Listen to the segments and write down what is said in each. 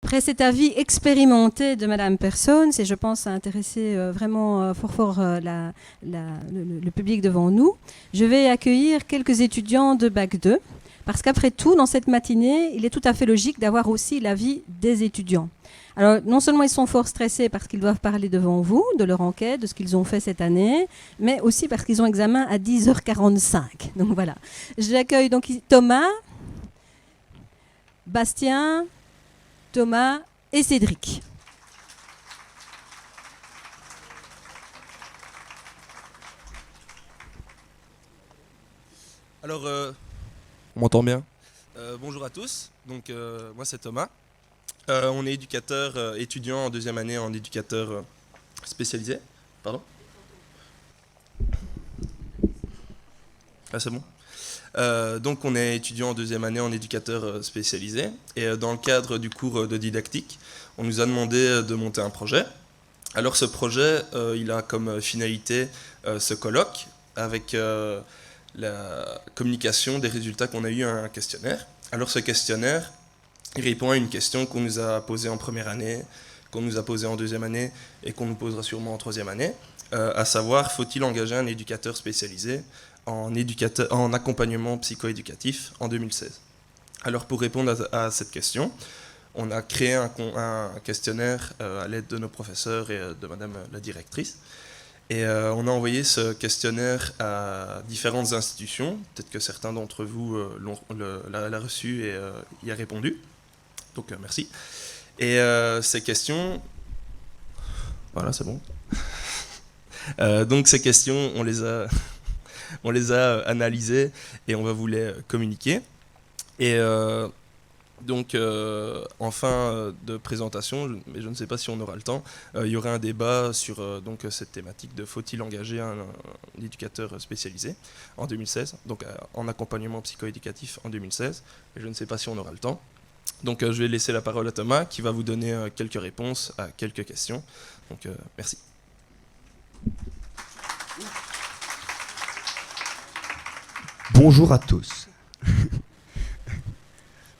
Après cet avis expérimenté de Madame Persons, et je pense ça a intéressé vraiment fort le public devant nous, je vais accueillir quelques étudiants de Bac 2, parce qu'après tout, dans cette matinée, il est tout à fait logique d'avoir aussi l'avis des étudiants. Alors, non seulement ils sont fort stressés parce qu'ils doivent parler devant vous, de leur enquête, de ce qu'ils ont fait cette année, mais aussi parce qu'ils ont examen à 10h45. Donc voilà. J'accueille donc Thomas, Bastien, Thomas et Cédric. Alors, on m'entend bien. Bonjour à tous. Donc, moi c'est Thomas. On est éducateur étudiant en deuxième année en éducateur spécialisé. Pardon. Ah, c'est bon. Donc, on est étudiant en deuxième année en éducateur spécialisé. Et dans le cadre du cours de didactique, on nous a demandé de monter un projet. Alors, ce projet, il a comme finalité ce colloque avec la communication des résultats qu'on a eu à un questionnaire. Alors, ce questionnaire, il répond à une question qu'on nous a posée en première année, qu'on nous a posée en deuxième année et qu'on nous posera sûrement en troisième année, à savoir, faut-il engager un éducateur spécialisé en accompagnement psychoéducatif en 2016. Alors pour répondre à cette question, on a créé un questionnaire à l'aide de nos professeurs et de madame la directrice. Et on a envoyé ce questionnaire à différentes institutions. Peut-être que certains d'entre vous l'a reçu et y a répondu. Donc merci. Et ces questions... Voilà, c'est bon. Donc ces questions, on les a analysées et on va vous les communiquer. Et donc, en fin de présentation, mais je ne sais pas si on aura le temps, il y aura un débat sur donc, cette thématique de faut-il engager un éducateur spécialisé en 2016, donc en accompagnement psychoéducatif en 2016. Et je ne sais pas si on aura le temps. Donc, je vais laisser la parole à Thomas qui va vous donner quelques réponses à quelques questions. Donc, merci. Bonjour à tous.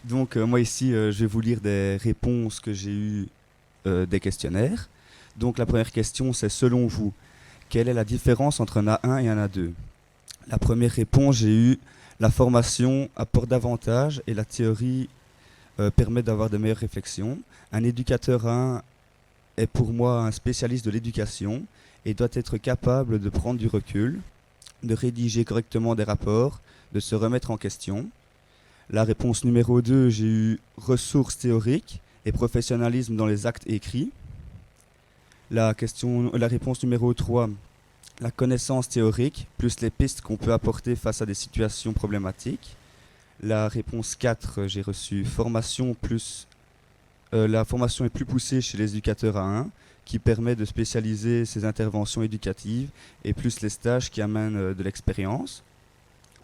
Donc moi ici, je vais vous lire des réponses que j'ai eues des questionnaires. Donc la première question, c'est selon vous, quelle est la différence entre un A1 et un A2 ? La première réponse, j'ai eu la formation apporte davantage et la théorie permet d'avoir de meilleures réflexions. Un éducateur A1 est pour moi un spécialiste de l'éducation et doit être capable de prendre du recul, de rédiger correctement des rapports, de se remettre en question. La réponse numéro 2, j'ai eu ressources théoriques et professionnalisme dans les actes écrits. La réponse numéro 3, la connaissance théorique plus les pistes qu'on peut apporter face à des situations problématiques. La réponse 4, j'ai reçu formation plus... la formation est plus poussée chez les éducateurs A1 qui permet de spécialiser ses interventions éducatives et plus les stages qui amènent de l'expérience.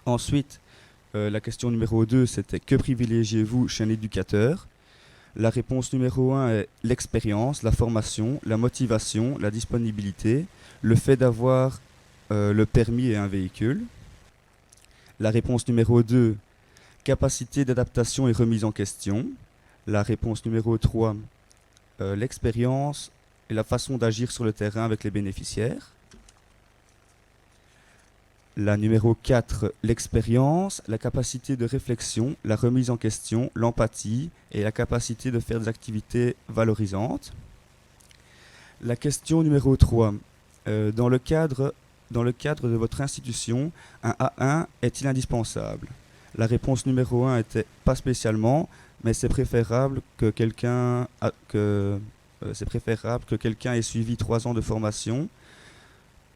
Ensuite, la question numéro 2, c'était que privilégiez-vous chez un éducateur ? La réponse numéro 1 est l'expérience, la formation, la motivation, la disponibilité, le fait d'avoir le permis et un véhicule. La réponse numéro 2, capacité d'adaptation et remise en question. La réponse numéro 3, l'expérience et la façon d'agir sur le terrain avec les bénéficiaires. La numéro 4, l'expérience, la capacité de réflexion, la remise en question, l'empathie et la capacité de faire des activités valorisantes. La question numéro 3, dans le cadre de votre institution, un A1 est-il indispensable ? La réponse numéro 1 était pas spécialement, mais c'est préférable que quelqu'un ait suivi 3 ans de formation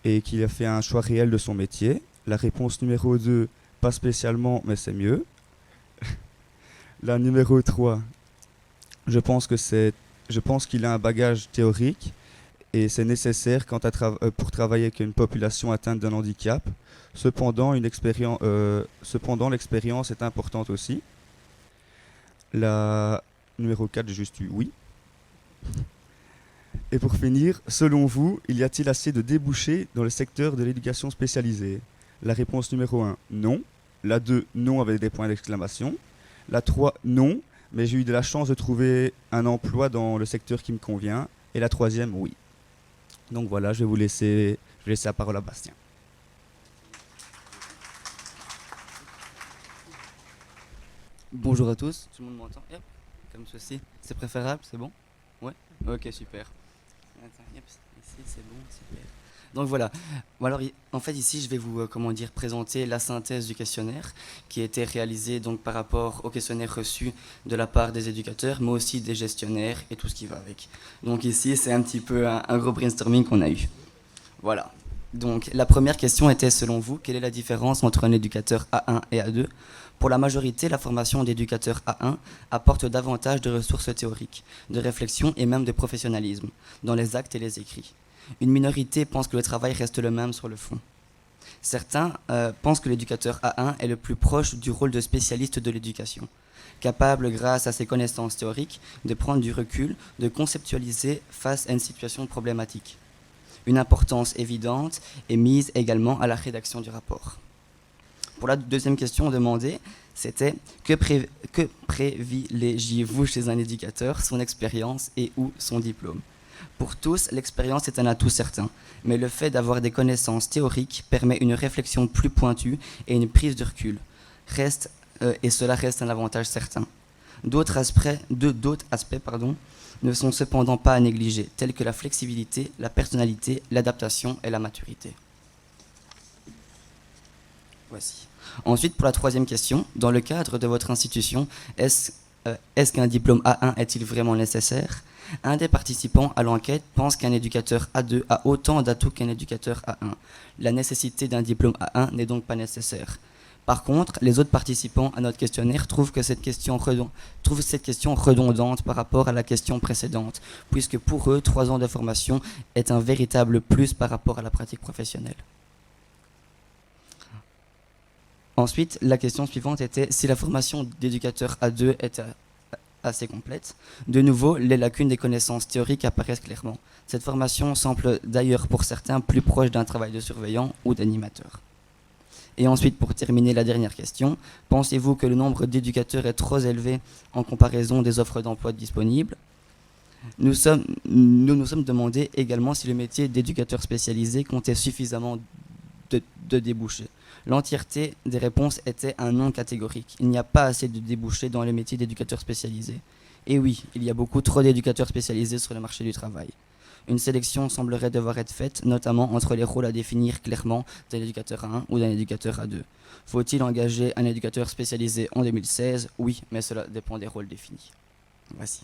et qu'il a fait un choix réel de son métier. La réponse numéro 2, pas spécialement, mais c'est mieux. La numéro 3, je pense qu'il a un bagage théorique et c'est nécessaire pour travailler avec une population atteinte d'un handicap. Cependant, l'expérience est importante aussi. La numéro 4, j'ai juste eu oui. Et pour finir, selon vous, y a-t-il assez de débouchés dans le secteur de l'éducation spécialisée ? La réponse numéro 1, non. La 2, non avec des points d'exclamation. La 3, non, mais j'ai eu de la chance de trouver un emploi dans le secteur qui me convient. Et la troisième, oui. Donc voilà, je vais laisser la parole à Bastien. Bonjour à tous, tout le monde m'entend? Yep. Comme ceci, c'est préférable, c'est bon? Ouais. Ok, super. Attends, yep. Ici, c'est bon, super. Donc voilà. Alors, en fait, ici, je vais vous, présenter la synthèse du questionnaire qui a été réalisée donc par rapport au questionnaire reçu de la part des éducateurs, mais aussi des gestionnaires et tout ce qui va avec. Donc ici, c'est un petit peu un gros brainstorming qu'on a eu. Voilà. Donc la première question était, selon vous, quelle est la différence entre un éducateur A1 et A2? Pour la majorité, la formation d'éducateur A1 apporte davantage de ressources théoriques, de réflexion et même de professionnalisme, dans les actes et les écrits. Une minorité pense que le travail reste le même sur le fond. Certains pensent que l'éducateur A1 est le plus proche du rôle de spécialiste de l'éducation, capable, grâce à ses connaissances théoriques, de prendre du recul, de conceptualiser face à une situation problématique. Une importance évidente est mise également à la rédaction du rapport. Pour la deuxième question demandée, c'était que privilégiez-vous chez un éducateur, son expérience et ou son diplôme? Pour tous, l'expérience est un atout certain, mais le fait d'avoir des connaissances théoriques permet une réflexion plus pointue et une prise de recul. Et cela reste un avantage certain. D'autres aspects ne sont cependant pas à négliger, tels que la flexibilité, la personnalité, l'adaptation et la maturité. Voici. Ensuite, pour la troisième question, dans le cadre de votre institution, est-ce qu'un diplôme A1 est-il vraiment nécessaire? Un des participants à l'enquête pense qu'un éducateur A2 a autant d'atouts qu'un éducateur A1. La nécessité d'un diplôme A1 n'est donc pas nécessaire. Par contre, les autres participants à notre questionnaire trouvent cette question redondante par rapport à la question précédente, puisque pour eux, 3 ans de formation est un véritable plus par rapport à la pratique professionnelle. Ensuite, la question suivante était si la formation d'éducateur A2 est assez complète. De nouveau, les lacunes des connaissances théoriques apparaissent clairement. Cette formation semble d'ailleurs pour certains plus proche d'un travail de surveillant ou d'animateur. Et ensuite, pour terminer la dernière question, pensez-vous que le nombre d'éducateurs est trop élevé en comparaison des offres d'emploi disponibles? Nous nous sommes demandé également si le métier d'éducateur spécialisé comptait suffisamment de débouchés. L'entièreté des réponses était un non catégorique. Il n'y a pas assez de débouchés dans le métier d'éducateur spécialisé. Et oui, il y a beaucoup trop d'éducateurs spécialisés sur le marché du travail. Une sélection semblerait devoir être faite, notamment entre les rôles à définir clairement d'un éducateur A1 ou d'un éducateur A2. Faut-il engager un éducateur spécialisé en 2016? Oui, mais cela dépend des rôles définis. Voici.